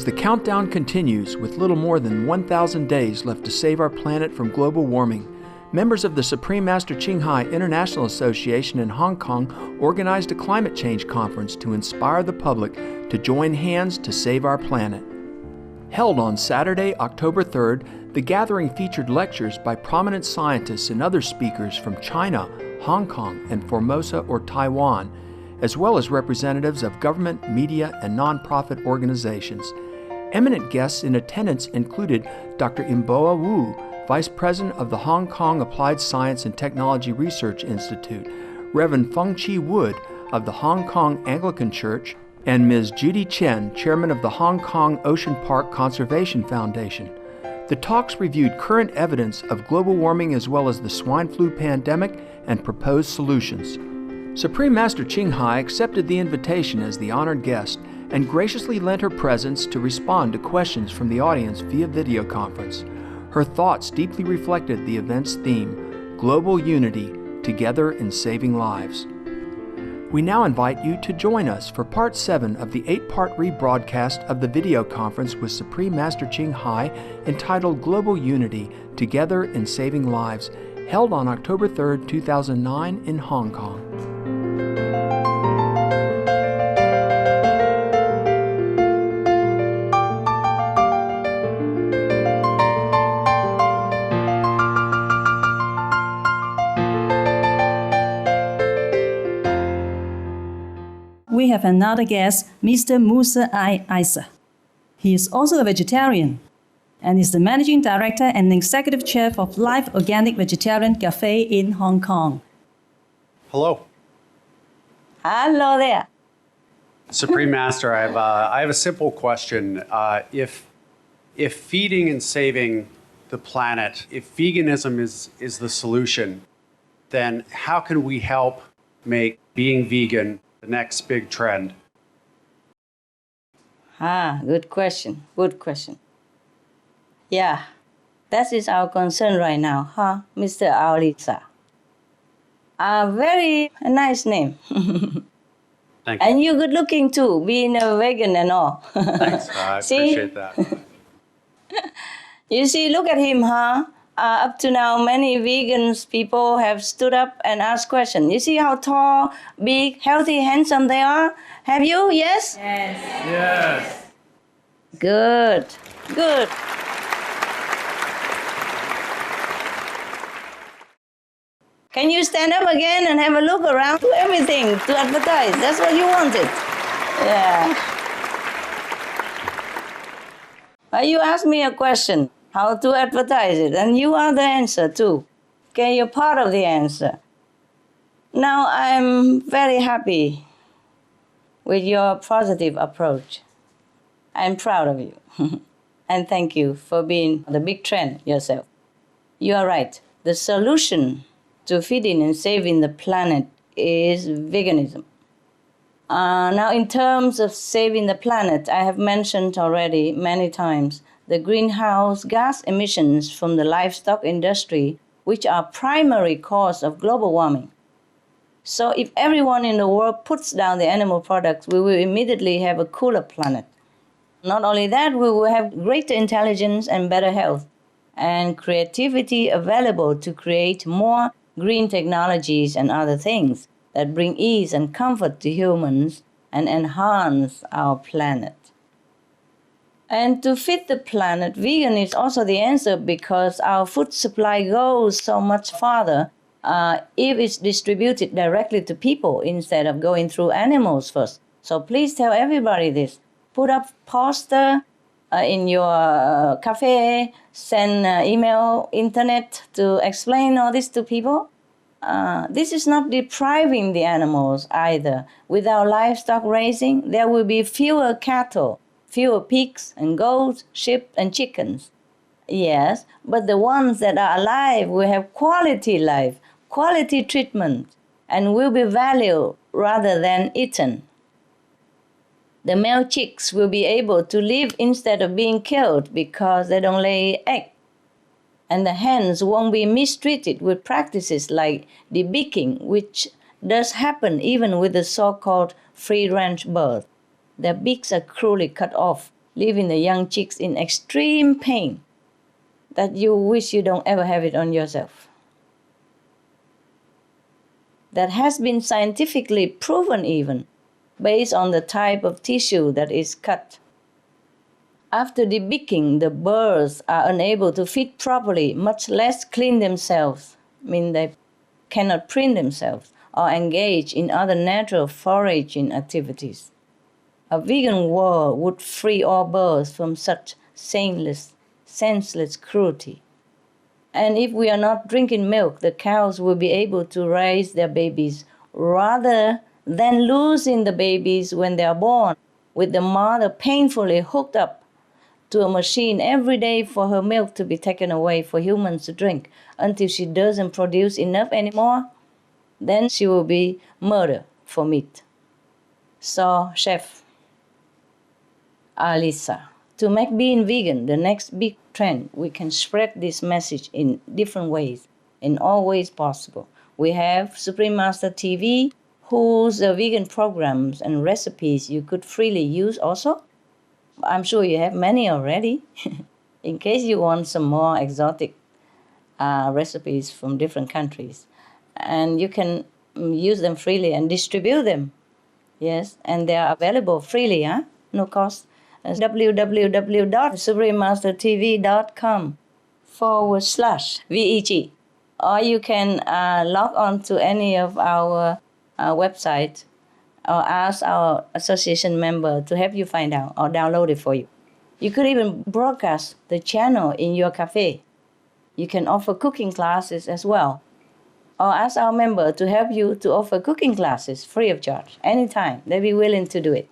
As the countdown continues, with little more than 1,000 days left to save our planet from global warming, members of the Supreme Master Ching Hai International Association in Hong Kong organized a climate change conference to inspire the public to join hands to save our planet. Held on Saturday, October 3rd, the gathering featured lectures by prominent scientists and other speakers from China, Hong Kong, and Formosa or Taiwan, as well as representatives of government, media, and nonprofit organizations. Eminent guests in attendance included Dr. Imboa Wu, Vice President of the Hong Kong Applied Science and Technology Research Institute, Reverend Feng Chi Wood of the Hong Kong Anglican Church, and Ms. Judy Chen, Chairman of the Hong Kong Ocean Park Conservation Foundation. The talks reviewed current evidence of global warming as well as the swine flu pandemic and proposed solutions. Supreme Master Ching Hai accepted the invitation as the honored guest and graciously lent her presence to respond to questions from the audience via video conference. Her thoughts deeply reflected the event's theme, Global Unity, Together in Saving Lives. We now invite you to join us for Part 7 of the 8-part rebroadcast of the video conference with Supreme Master Ching Hai entitled Global Unity, Together in Saving Lives, held on October 3, 2009 in Hong Kong. We have another guest, Mr. Musa Isa. He is also a vegetarian and is the Managing Director and Executive Chef of Live Organic Vegetarian Cafe in Hong Kong. Hello. Hello there. Supreme Master, I have a simple question. If feeding and saving the planet, if veganism is the solution, then how can we help make being vegan the next big trend? Good question. Good question. Yeah, that is our concern right now, Mr. Aolisa. Very nice name. Thank you. And you're good looking too, being a vegan and all. Thanks. I appreciate that. You see, look at him, up to now, many vegans people have stood up and asked questions. You see how tall, big, healthy, handsome they are? Have you? Yes? Yes. Yes. Good. Good. Can you stand up again and have a look around to everything to advertise? That's what you wanted. Yeah. You asked me a question, how to advertise it, and you are the answer too. Okay, you're part of the answer. Now I'm very happy with your positive approach. I'm proud of you. And thank you for being the big trend yourself. You are right. The solution to feeding and saving the planet is veganism. Now, in terms of saving the planet, I have mentioned already many times the greenhouse gas emissions from the livestock industry, which are primary cause of global warming. So if everyone in the world puts down the animal products, we will immediately have a cooler planet. Not only that, we will have greater intelligence and better health and creativity available to create more green technologies and other things that bring ease and comfort to humans and enhance our planet. And to feed the planet, vegan is also the answer because our food supply goes so much farther if it's distributed directly to people instead of going through animals first. So please tell everybody this. Put up poster in your cafe, send email, internet to explain all this to people. This is not depriving the animals either. Without livestock raising, there will be fewer cattle, fewer pigs and goats, sheep and chickens. Yes, but the ones that are alive will have quality life, quality treatment, and will be valued rather than eaten. The male chicks will be able to live instead of being killed because they don't lay eggs. And the hens won't be mistreated with practices like debeaking, which does happen even with the so-called free-range birds. Their beaks are cruelly cut off leaving the young chicks in extreme pain that you wish you don't ever have it on yourself. That has been scientifically proven even, based on the type of tissue that is cut. After debeaking, the birds are unable to feed properly, much less clean themselves, mean they cannot preen themselves or engage in other natural foraging activities. A vegan world would free all birds from such senseless cruelty. And if we are not drinking milk, the cows will be able to raise their babies rather than losing the babies when they are born, with the mother painfully hooked up to a machine every day for her milk to be taken away for humans to drink until she doesn't produce enough anymore. Then she will be murdered for meat. So, Chef Alisa, to make being vegan the next big trend, we can spread this message in different ways, in all ways possible. We have Supreme Master TV, whose vegan programs and recipes you could freely use also. I'm sure you have many already, in case you want some more exotic recipes from different countries. And you can use them freely and distribute them. Yes, and they are available freely, no cost. www.suprememastertv.com/VEG. Or you can log on to any of our websites or ask our association member to help you find out or download it for you. You could even broadcast the channel in your cafe. You can offer cooking classes as well. Or ask our member to help you to offer cooking classes free of charge anytime. They'll be willing to do it.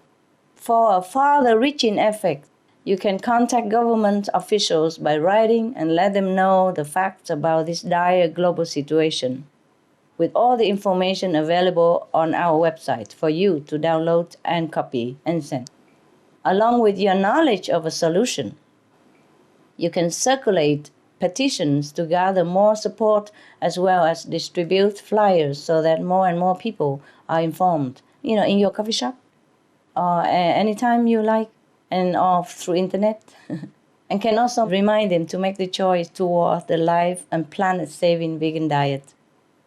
For a farther reaching effect, you can contact government officials by writing and let them know the facts about this dire global situation, with all the information available on our website for you to download and copy and send. Along with your knowledge of a solution, you can circulate petitions to gather more support as well as distribute flyers so that more and more people are informed, in your coffee shop or anytime you like, and or through internet. And can also remind them to make the choice toward the life and planet-saving vegan diet.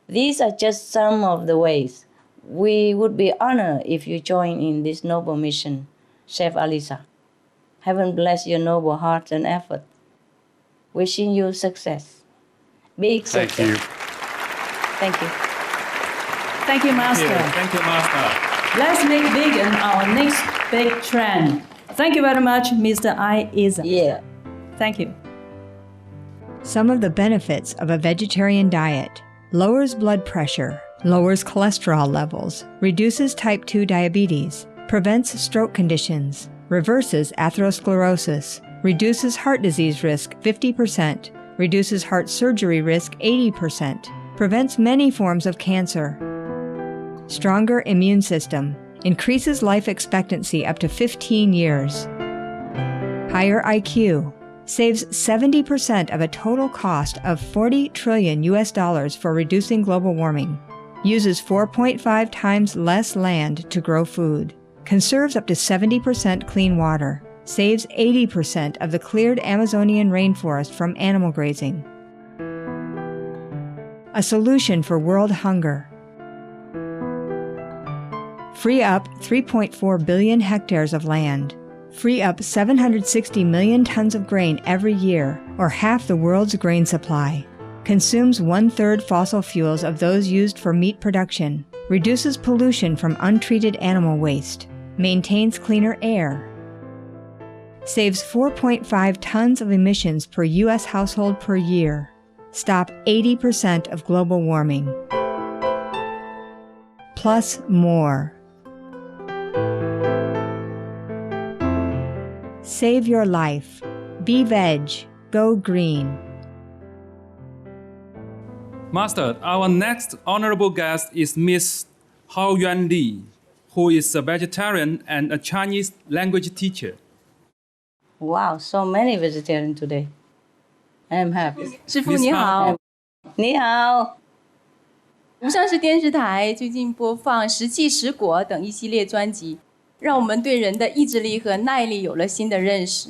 These are just some of the ways. We would be honored if you join in this noble mission, Chef Alisa. Heaven bless your noble heart and effort. Wishing you success. Big success. Thank you. Thank you. Thank you, Master. Thank you, Master. Let's make vegan our next big trend. Thank you very much, Mr. Isa. Yeah. Thank you. Some of the benefits of a vegetarian diet: lowers blood pressure, lowers cholesterol levels, reduces type 2 diabetes, prevents stroke conditions, reverses atherosclerosis, reduces heart disease risk 50%, reduces heart surgery risk 80%, prevents many forms of cancer. Stronger immune system, increases life expectancy up to 15 years. Higher IQ, saves 70% of a total cost of $40 trillion for reducing global warming. Uses 4.5 times less land to grow food. Conserves up to 70% clean water. Saves 80% of the cleared Amazonian rainforest from animal grazing. A solution for world hunger. Free up 3.4 billion hectares of land. Free up 760 million tons of grain every year, or half the world's grain supply. Consumes 1/3 fossil fuels of those used for meat production. Reduces pollution from untreated animal waste. Maintains cleaner air. Saves 4.5 tons of emissions per U.S. household per year. Stop 80% of global warming. Plus more. Save your life. Be veg. Go green. Master, our next honorable guest is Miss Hao Yuan Li, who is a vegetarian and a Chinese language teacher. Wow, so many vegetarians today. I'm happy. 师父你好，你好。无上师电视台最近播放《食气食果》等一系列专辑，让我们对人的意志力和耐力有了新的认识。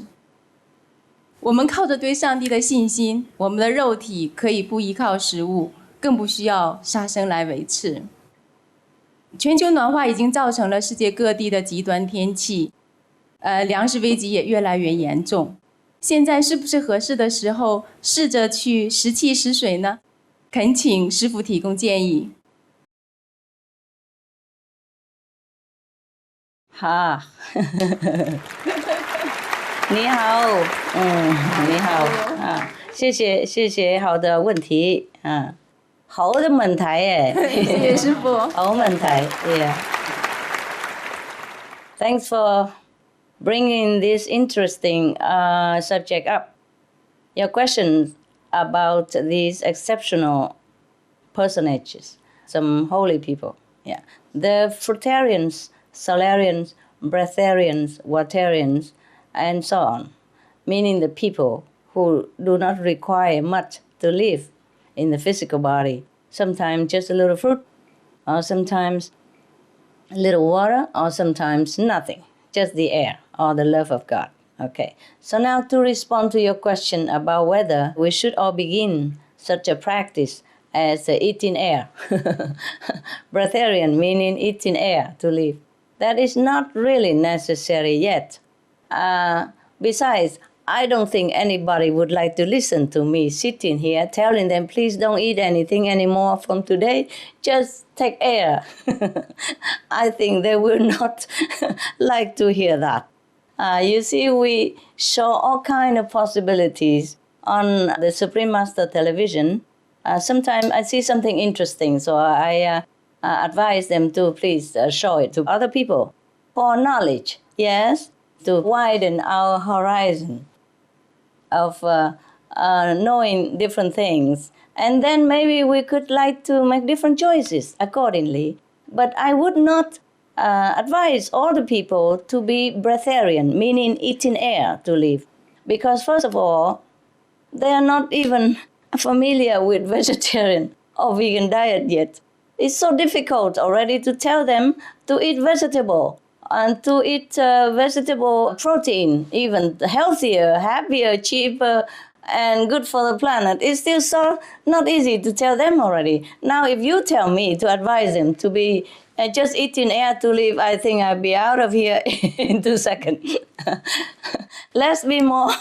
我们靠着对上帝的信心，我们的肉体可以不依靠食物，更不需要杀生来维持。全球暖化已经造成了世界各地的极端天气，粮食危机也越来越严重。现在是不是合适的时候试着去食气食水呢？恳请师父提供建议。好，你好，你好啊，谢谢，好的问题啊，好的問題誒，謝謝師父。好問題 ，yeah. Thanks for bringing this interesting subject up. Your questions about these exceptional personages, some holy people, yeah. The fruitarians, solarians, breatharians, watarians, and so on, meaning the people who do not require much to live in the physical body. Sometimes just a little fruit, or sometimes a little water, or sometimes nothing, just the air or the love of God. Okay, so now to respond to your question about whether we should all begin such a practice as eating air. Breatharian meaning eating air to live. That is not really necessary yet. Besides, I don't think anybody would like to listen to me sitting here telling them, please don't eat anything anymore from today, just take air. I think they will not like to hear that. You see, we show all kinds of possibilities on the Supreme Master television. Sometimes I see something interesting, so I advise them to please show it to other people for knowledge, yes, to widen our horizon of knowing different things. And then maybe we could like to make different choices accordingly. But I would not advise all the people to be breatharian, meaning eating air to live. Because first of all, they are not even familiar with vegetarian or vegan diet yet. It's so difficult already to tell them to eat vegetable and to eat vegetable protein, even healthier, happier, cheaper, and good for the planet. It's still so not easy to tell them already. Now, if you tell me to advise them to be just eating air to live, I think I'll be out of here in 2 seconds. Let's be more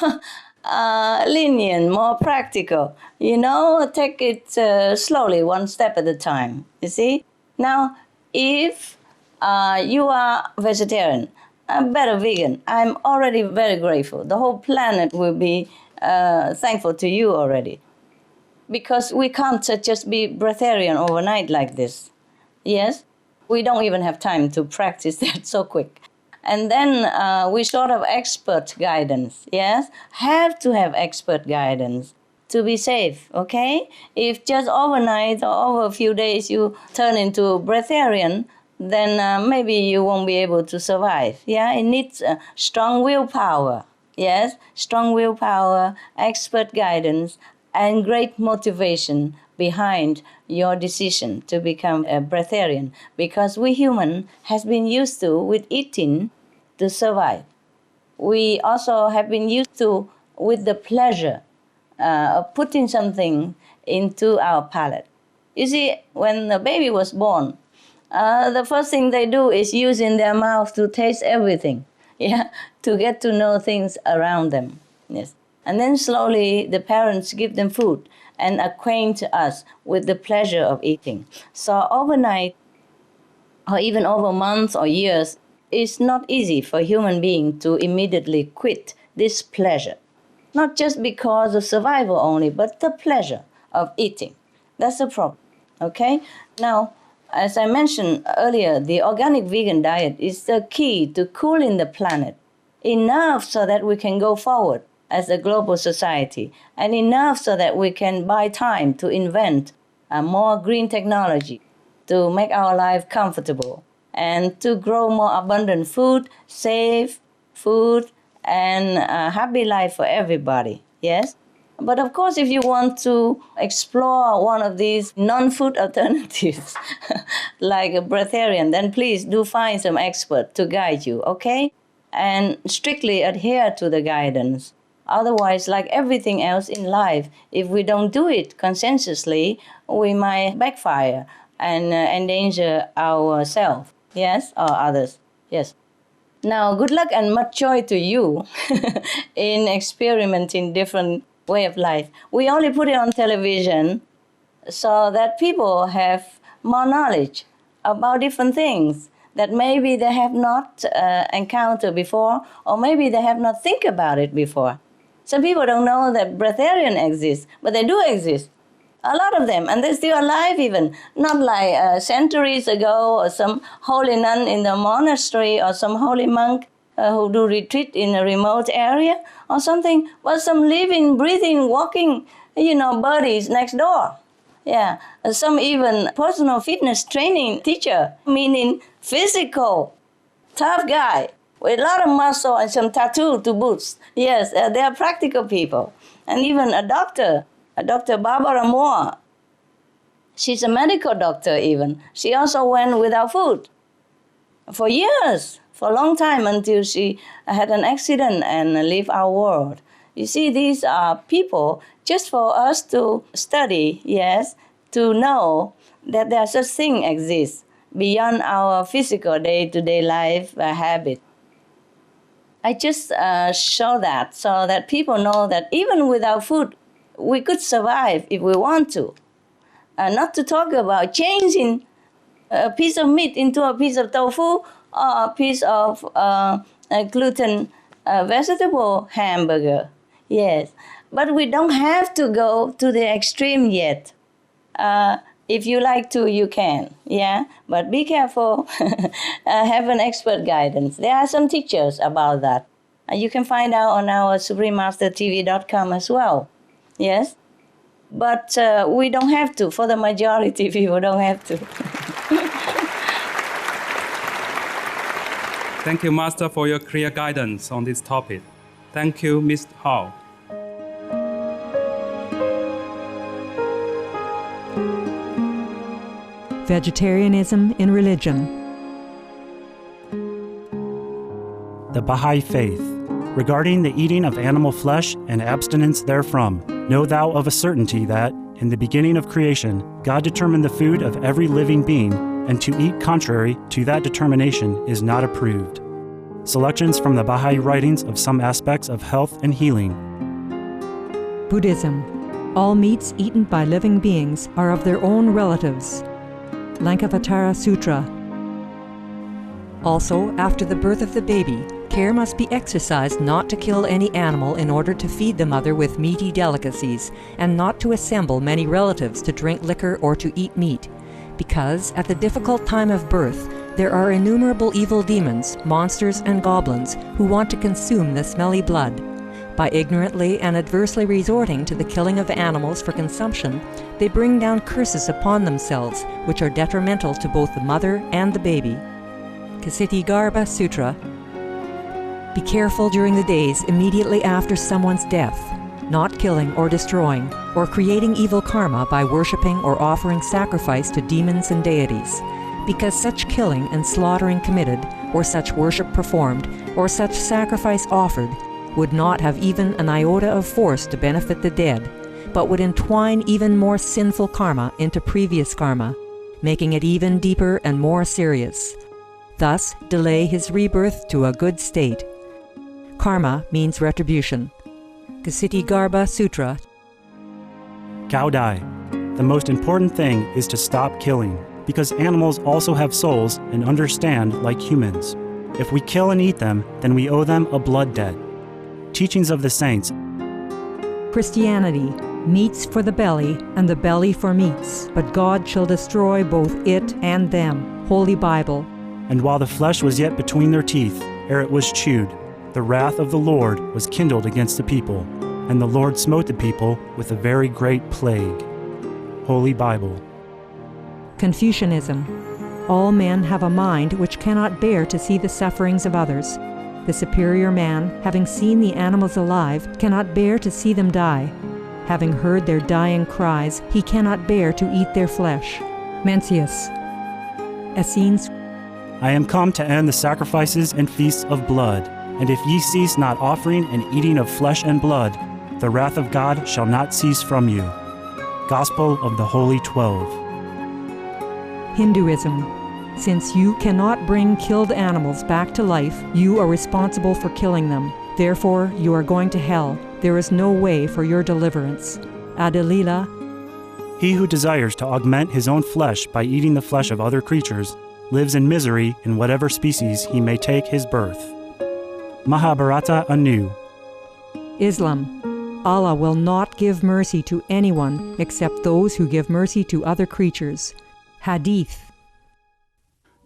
lenient, more practical. You know, take it slowly, one step at a time. You see? Now, if you are vegetarian, better vegan, I'm already very grateful. The whole planet will be thankful to you already. Because we can't just be breatharian overnight like this. Yes? We don't even have time to practice that so quick. And then we sort of expert guidance, yes? Have to have expert guidance to be safe, okay? If just overnight or over a few days you turn into breatharian, then maybe you won't be able to survive, yeah? It needs strong willpower, yes? Strong willpower, expert guidance, and great motivation behind your decision to become a breatharian, because we human has been used to with eating to survive. We also have been used to with the pleasure of putting something into our palate. You see, when the baby was born, the first thing they do is using their mouth to taste everything, yeah, to get to know things around them. Yes, and then slowly the parents give them food and acquaint us with the pleasure of eating. So overnight, or even over months or years, it's not easy for a human being to immediately quit this pleasure. Not just because of survival only, but the pleasure of eating. That's the problem, okay? Now, as I mentioned earlier, the organic vegan diet is the key to cooling the planet enough so that we can go forward as a global society, and enough so that we can buy time to invent more green technology to make our life comfortable and to grow more abundant food, safe food, and a happy life for everybody, yes? But of course, if you want to explore one of these non-food alternatives, like a breatharian, then please do find some expert to guide you, okay? And strictly adhere to the guidance. Otherwise, like everything else in life, if we don't do it consensuously, we might backfire and endanger ourselves, yes, or others, yes. Now, good luck and much joy to you in experimenting different way of life. We only put it on television so that people have more knowledge about different things that maybe they have not encountered before, or maybe they have not think about it before. Some people don't know that breatharian exists, but they do exist. A lot of them, and they're still alive even. Not like centuries ago, or some holy nun in the monastery, or some holy monk who do retreat in a remote area, or something, but some living, breathing, walking, bodies next door. Yeah, some even personal fitness training teacher, meaning physical, tough guy, with a lot of muscle and some tattoo to boot. Yes, they are practical people. And even a doctor, Dr. Barbara Moore. She's a medical doctor even. She also went without food for years, for a long time, until she had an accident and left our world. You see, these are people just for us to study, yes, to know that there such thing exists beyond our physical day-to-day life habit. I just show that so that people know that even without food, we could survive if we want to. Not to talk about changing a piece of meat into a piece of tofu or a piece of gluten vegetable hamburger. Yes, but we don't have to go to the extreme yet. If you like to, you can, yeah? But be careful, have an expert guidance. There are some teachers about that. You can find out on our SupremeMasterTV.com as well, yes? But we don't have to. For the majority, people don't have to. Thank you, Master, for your clear guidance on this topic. Thank you, Mr. Hao. Vegetarianism in religion. The Baha'i Faith. Regarding the eating of animal flesh and abstinence therefrom, know thou of a certainty that, in the beginning of creation, God determined the food of every living being, and to eat contrary to that determination is not approved. Selections from the Baha'i writings of some aspects of health and healing. Buddhism. All meats eaten by living beings are of their own relatives. Lankavatara Sutra. Also, after the birth of the baby, care must be exercised not to kill any animal in order to feed the mother with meaty delicacies, and not to assemble many relatives to drink liquor or to eat meat, because at the difficult time of birth, there are innumerable evil demons, monsters, and goblins who want to consume the smelly blood. By ignorantly and adversely resorting to the killing of animals for consumption, they bring down curses upon themselves, which are detrimental to both the mother and the baby. Ksitigarbha Sutra. Be careful during the days immediately after someone's death, not killing or destroying, or creating evil karma by worshipping or offering sacrifice to demons and deities, because such killing and slaughtering committed, or such worship performed, or such sacrifice offered, would not have even an iota of force to benefit the dead, but would entwine even more sinful karma into previous karma, making it even deeper and more serious. Thus, delay his rebirth to a good state. Karma means retribution. Ksitigarbha Sutra. Cao Dai. The most important thing is to stop killing, because animals also have souls and understand like humans. If we kill and eat them, then we owe them a blood debt. Teachings of the Saints. Christianity. Meats for the belly, and the belly for meats, but God shall destroy both it and them. Holy Bible. And while the flesh was yet between their teeth, ere it was chewed, the wrath of the Lord was kindled against the people, and the Lord smote the people with a very great plague. Holy Bible. Confucianism. All men have a mind which cannot bear to see the sufferings of others. The superior man, having seen the animals alive, cannot bear to see them die. Having heard their dying cries, he cannot bear to eat their flesh. Mencius. Essenes. I am come to end the sacrifices and feasts of blood, and if ye cease not offering and eating of flesh and blood, the wrath of God shall not cease from you. Gospel of the Holy 12. Hinduism. Since you cannot bring killed animals back to life, you are responsible for killing them. Therefore, you are going to hell. There is no way for your deliverance. Adalila. He who desires to augment his own flesh by eating the flesh of other creatures lives in misery in whatever species he may take his birth. Mahabharata anew. Islam. Allah will not give mercy to anyone except those who give mercy to other creatures. Hadith.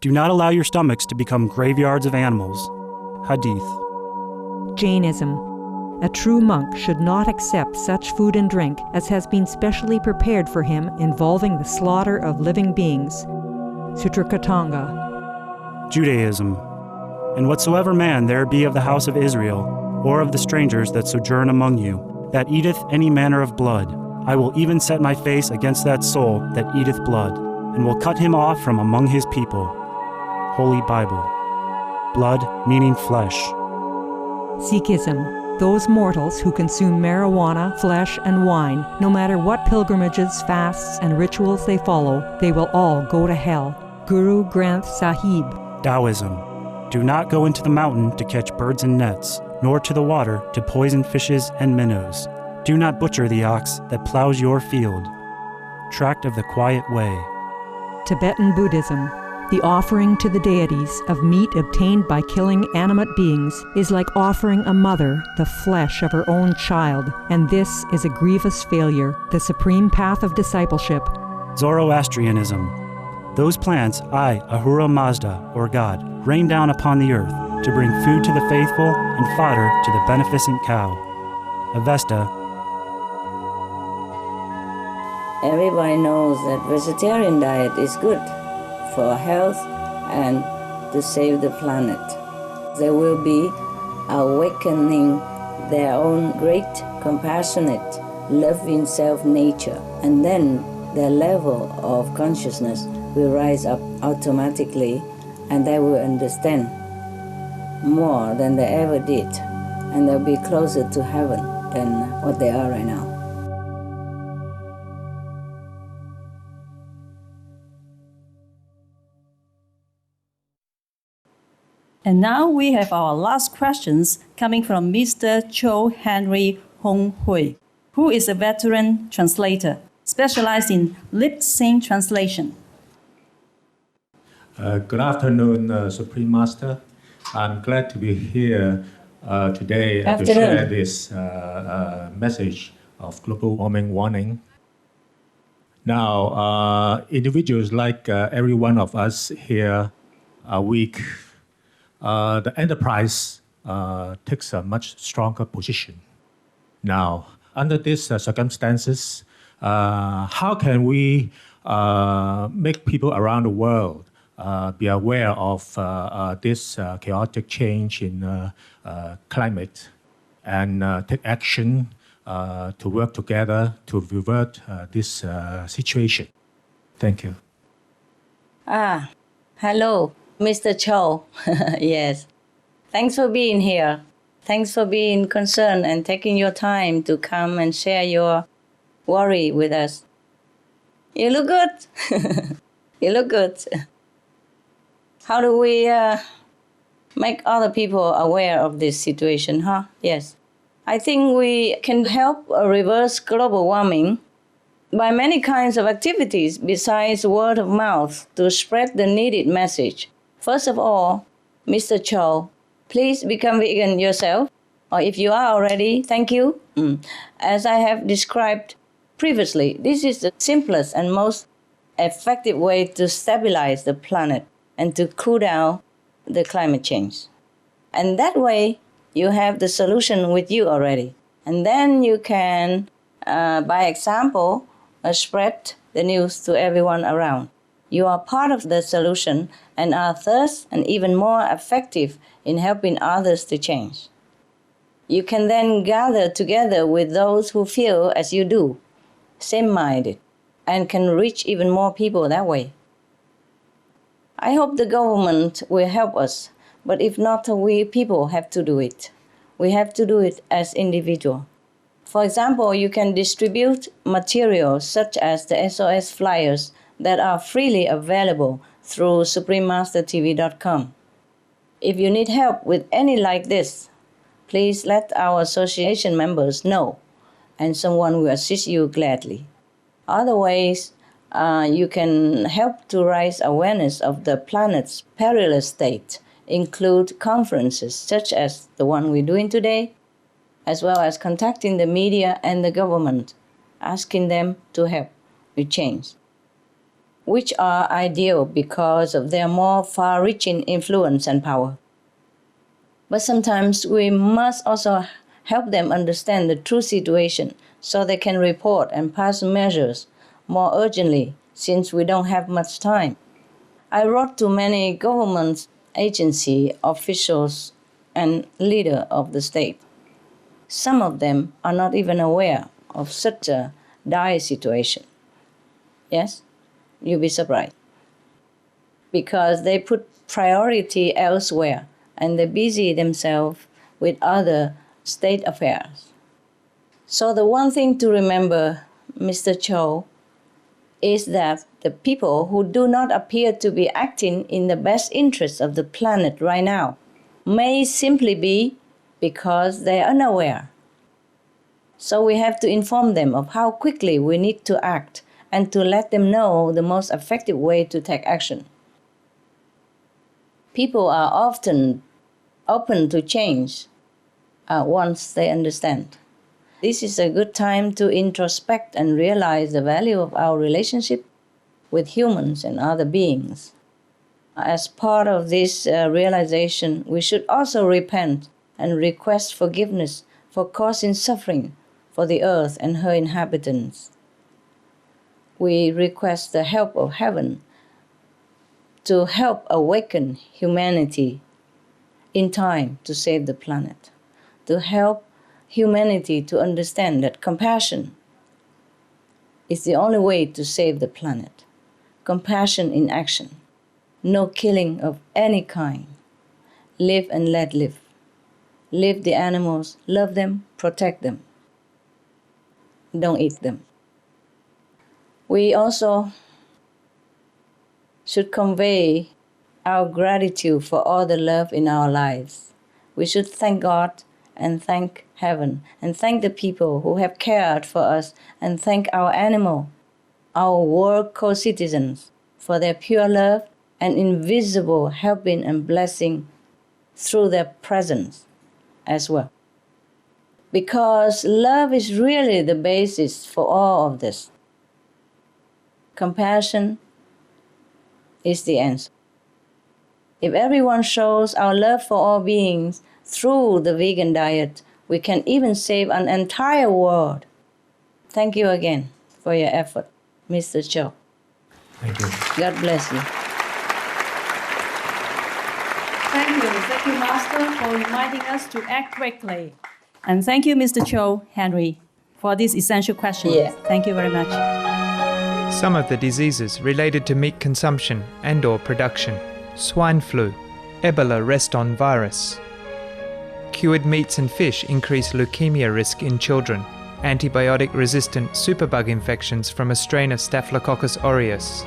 Do not allow your stomachs to become graveyards of animals. Hadith. Jainism. A true monk should not accept such food and drink as has been specially prepared for him involving the slaughter of living beings. Sutrakatanga. Judaism. And whatsoever man there be of the house of Israel, or of the strangers that sojourn among you, that eateth any manner of blood, I will even set my face against that soul that eateth blood, and will cut him off from among his people. Holy Bible. Blood meaning flesh. Sikhism. Those mortals who consume marijuana, flesh, and wine, no matter what pilgrimages, fasts, and rituals they follow, they will all go to hell. Guru Granth Sahib. Taoism. Do not go into the mountain to catch birds and nets, nor to the water to poison fishes and minnows. Do not butcher the ox that plows your field. Tract of the Quiet Way. Tibetan Buddhism. The offering to the deities of meat obtained by killing animate beings is like offering a mother the flesh of her own child, and this is a grievous failure, the supreme path of discipleship. Zoroastrianism. Those plants I, Ahura Mazda, or God, rain down upon the earth to bring food to the faithful and fodder to the beneficent cow. Avesta. Everybody knows that vegetarian diet is good for health and to save the planet. They will be awakening their own great, compassionate, loving self-nature, and then their level of consciousness will rise up automatically, and they will understand more than they ever did, and they'll be closer to heaven than what they are right now. And now we have our last questions coming from Mr. Cho Henry Hong Hui, who is a veteran translator specialized in lip sync translation. Good afternoon, Supreme Master. I'm glad to be here today to share this message of global warming warning. Now, individuals like every one of us here are weak. The enterprise takes a much stronger position. Now, under these circumstances, how can we make people around the world be aware of this chaotic change in climate and take action to work together to revert this situation? Thank you. Hello, Mr. Cho. Yes. Thanks for being here. Thanks for being concerned and taking your time to come and share your worry with us. You look good. You look good. How do we make other people aware of this situation, huh? Yes. I think we can help reverse global warming by many kinds of activities besides word of mouth to spread the needed message. First of all, Mr. Cho, please become vegan yourself. Or if you are already, thank you. As I have described previously, this is the simplest and most effective way to stabilize the planet and to cool down the climate change. And that way, you have the solution with you already. And then you can, by example, spread the news to everyone around. You are part of the solution and are thus and even more effective in helping others to change. You can then gather together with those who feel as you do, same-minded, and can reach even more people that way. I hope the government will help us, but if not, we people have to do it. We have to do it as individuals. For example, you can distribute materials such as the SOS flyers that are freely available through suprememastertv.com. If you need help with any like this, please let our association members know, and someone will assist you gladly. Other ways, you can help to raise awareness of the planet's perilous state, include conferences such as the one we're doing today, as well as contacting the media and the government, asking them to help with change, which are ideal because of their more far-reaching influence and power. But sometimes we must also help them understand the true situation so they can report and pass measures more urgently, since we don't have much time. I wrote to many government agency officials and leaders of the state. Some of them are not even aware of such a dire situation. Yes, you'll be surprised. Because they put priority elsewhere and they busy themselves with other state affairs. So the one thing to remember, Mr. Cho, is that the people who do not appear to be acting in the best interests of the planet right now may simply be because they are unaware. So we have to inform them of how quickly we need to act and to let them know the most effective way to take action. People are often open to change once they understand. This is a good time to introspect and realize the value of our relationship with humans and other beings. As part of this realization, we should also repent and request forgiveness for causing suffering for the earth and her inhabitants. We request the help of heaven to help awaken humanity in time to save the planet, to help humanity to understand that compassion is the only way to save the planet. Compassion in action. No killing of any kind. Live and let live. Live the animals, love them, protect them. Don't eat them. We also should convey our gratitude for all the love in our lives. We should thank God and thank heaven, and thank the people who have cared for us, and thank our animal, our world co-citizens, for their pure love and invisible helping and blessing through their presence as well. Because love is really the basis for all of this. Compassion is the answer. If everyone shows our love for all beings through the vegan diet, we can even save an entire world. Thank you again for your effort, Mr. Cho. Thank you. God bless you. Thank you, Master, for reminding us to act quickly. And thank you, Mr. Cho, Henry, for this essential question. Yeah. Thank you very much. Some of the diseases related to meat consumption and/or production: swine flu, Ebola rest-on virus. Cured meats and fish increase leukemia risk in children. Antibiotic-resistant superbug infections from a strain of Staphylococcus aureus.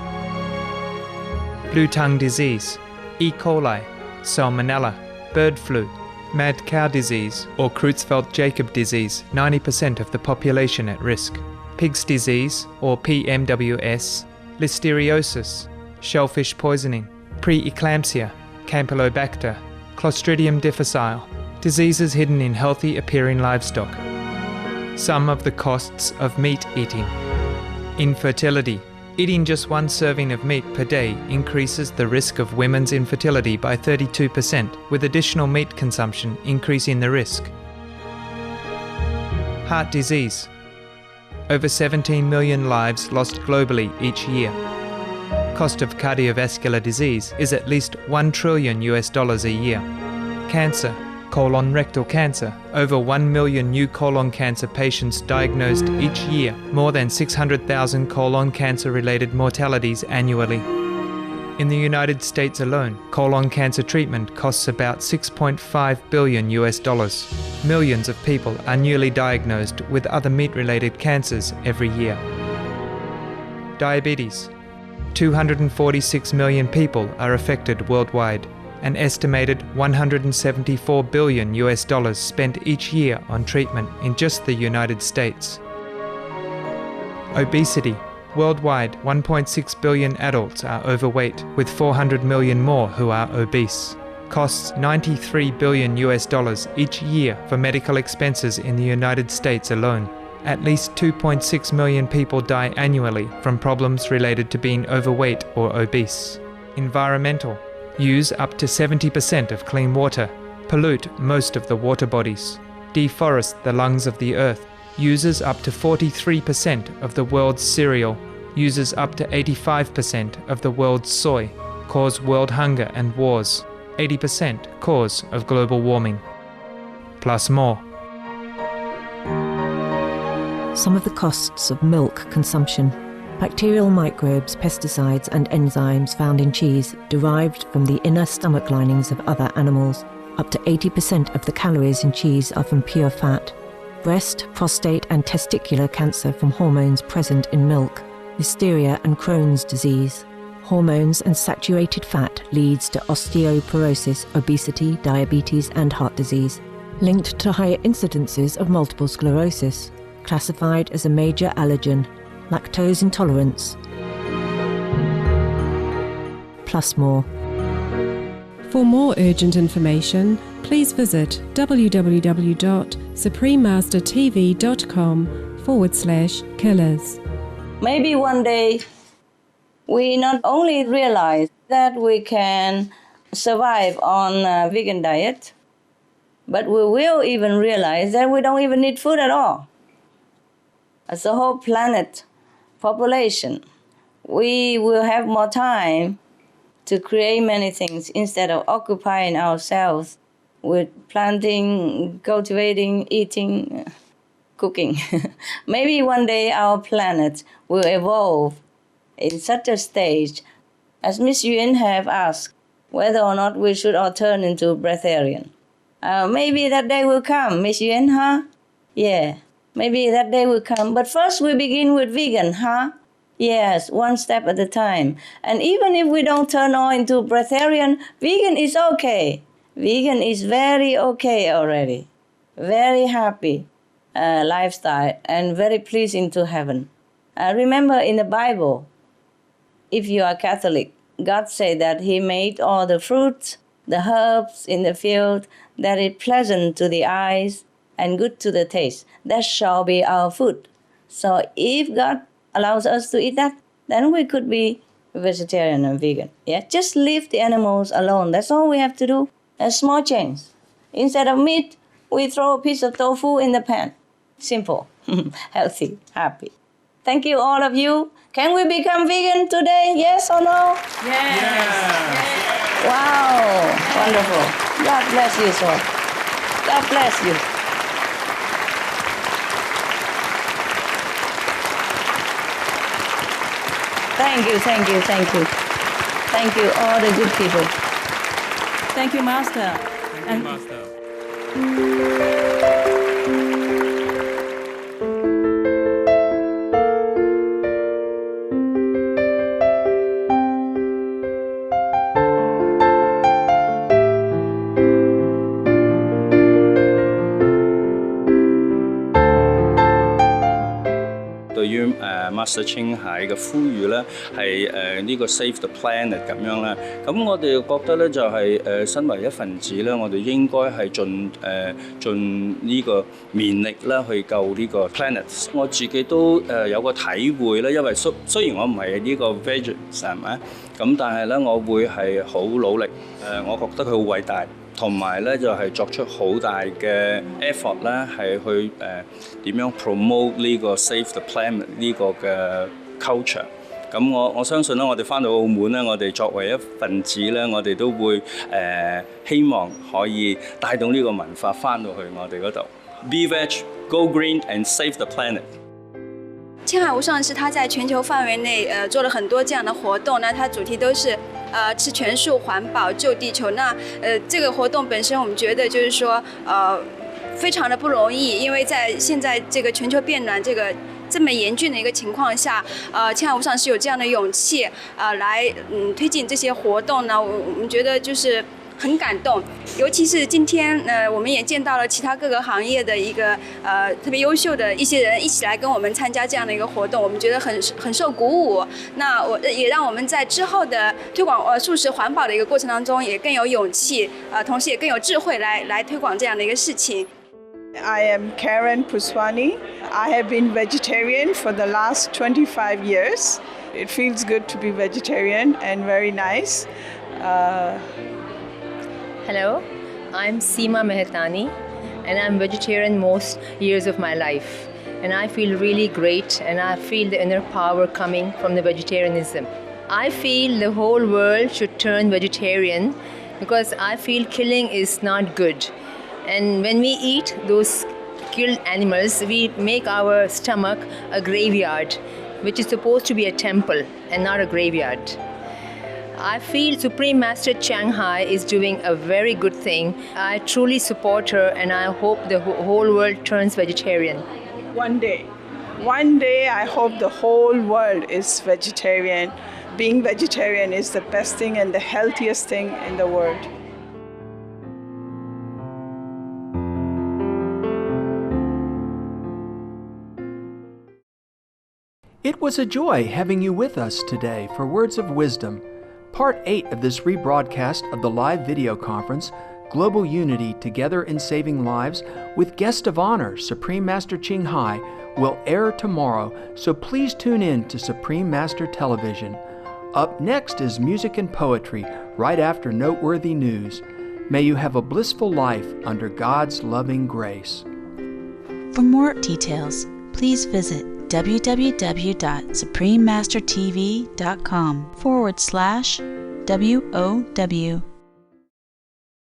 Blue tongue disease, E. coli, Salmonella, bird flu, mad cow disease or Creutzfeldt-Jakob disease, 90% of the population at risk. Pig's disease or PMWS, listeriosis, shellfish poisoning, preeclampsia, Campylobacter, Clostridium difficile, diseases hidden in healthy appearing livestock. Some of the costs of meat eating. Infertility. Eating just one serving of meat per day increases the risk of women's infertility by 32%, with additional meat consumption increasing the risk. Heart disease. Over 17 million lives lost globally each year. Cost of cardiovascular disease is at least $1 trillion a year. Cancer. Colon rectal cancer. Over 1 million new colon cancer patients diagnosed each year, more than 600,000 colon cancer-related mortalities annually. In the United States alone, colon cancer treatment costs about $6.5 billion. Millions of people are newly diagnosed with other meat-related cancers every year. Diabetes. 246 million people are affected worldwide. An estimated $174 billion spent each year on treatment in just the United States. Obesity. Worldwide, 1.6 billion adults are overweight, with 400 million more who are obese. Costs $93 billion each year for medical expenses in the United States alone. At least 2.6 million people die annually from problems related to being overweight or obese. Environmental. Use up to 70% of clean water. Pollute most of the water bodies. Deforest the lungs of the earth. Uses up to 43% of the world's cereal. Uses up to 85% of the world's soy. Cause world hunger and wars. 80% cause of global warming. Plus more. Some of the costs of milk consumption. Bacterial microbes, pesticides and enzymes found in cheese derived from the inner stomach linings of other animals. Up to 80% of the calories in cheese are from pure fat. Breast, prostate and testicular cancer from hormones present in milk. Listeria and Crohn's disease. Hormones and saturated fat leads to osteoporosis, obesity, diabetes and heart disease. Linked to higher incidences of multiple sclerosis. Classified as a major allergen. Lactose intolerance. Plus more. For more urgent information, please visit www.suprememastertv.com/killers. Maybe one day we not only realize that we can survive on a vegan diet, but we will even realize that we don't even need food at all. As a whole planet population, we will have more time to create many things instead of occupying ourselves with planting, cultivating, eating, cooking. Maybe one day our planet will evolve in such a stage, as Ms. Yuan have asked, whether or not we should all turn into breatharian. Maybe that day will come, Ms. Yuan, huh? Yeah. Maybe that day will come. But first we begin with vegan, huh? Yes, one step at a time. And even if we don't turn all into breatharian, vegan is okay. Vegan is very okay already. Very happy lifestyle and very pleasing to heaven. Remember in the Bible, if you are Catholic, God said that He made all the fruits, the herbs in the field, that is pleasant to the eyes and good to the taste. That shall be our food. So if God allows us to eat that, then we could be vegetarian and vegan. Yeah, just leave the animals alone. That's all we have to do. A small change. Instead of meat, we throw a piece of tofu in the pan. Simple, healthy, happy. Thank you, all of you. Can we become vegan today? Yes or no? Yes. Yes. Wow, wonderful. God bless you, so. God bless you. Thank you, thank you, thank you. Thank you, all the good people. Thank you, Master. Thank you, Master. 對於Master 清海嘅呼籲咧，係呢個 Save the Planet 咁樣啦。咁我哋覺得咧就係身為一份子咧，我哋應該係盡呢個綿力啦去救呢個 planet。我自己都有個體會咧，因為雖然我唔係呢個 vegan 係咪？咁但係咧我會係好努力。我覺得佢好偉大。 同埋咧就係作出好大嘅 effort 咧，係去點樣 promote 呢個 Save the Planet 呢個嘅 culture。咁我相信咧，我哋翻到澳門咧，我哋作為一份子咧，我哋都會希望可以帶動呢個文化翻到去我哋嗰度。Be veg, go green, and save the planet。青海无上师他在全球范围内做了很多这样的活动，那它主题都是吃全素、环保、救地球。那这个活动本身我们觉得就是说非常的不容易，因为在现在这个全球变暖这么严峻的一个情况下，青海无上师有这样的勇气来推进这些活动呢，我们觉得就是很感动。尤其是今天我们也见到了其他各个行业的一个特别优秀的一些人一起来跟我们参加这样的一个活动，我们觉得很受鼓舞。那也让我们在之后的推广素食环保的一个过程当中也更有勇气，同时也更有智慧来推广这样的一个事情。I am Karen Puswani. I have been vegetarian for the last 25 years. It feels good to be vegetarian and very nice. Hello, I'm Seema Mehtani and I'm vegetarian most years of my life. And I feel really great and I feel the inner power coming from the vegetarianism. I feel the whole world should turn vegetarian because I feel killing is not good. And when we eat those killed animals, we make our stomach a graveyard, which is supposed to be a temple and not a graveyard. I feel Supreme Master Chiang Hai is doing a very good thing. I truly support her and I hope the whole world turns vegetarian. One day I hope the whole world is vegetarian. Being vegetarian is the best thing and the healthiest thing in the world. It was a joy having you with us today for Words of Wisdom. Part 8 of this rebroadcast of the live video conference, Global Unity Together in Saving Lives, with guest of honor, Supreme Master Ching Hai, will air tomorrow, so please tune in to Supreme Master Television. Up next is music and poetry, right after noteworthy news. May you have a blissful life under God's loving grace. For more details, please visit www.suprememastertv.com/WOW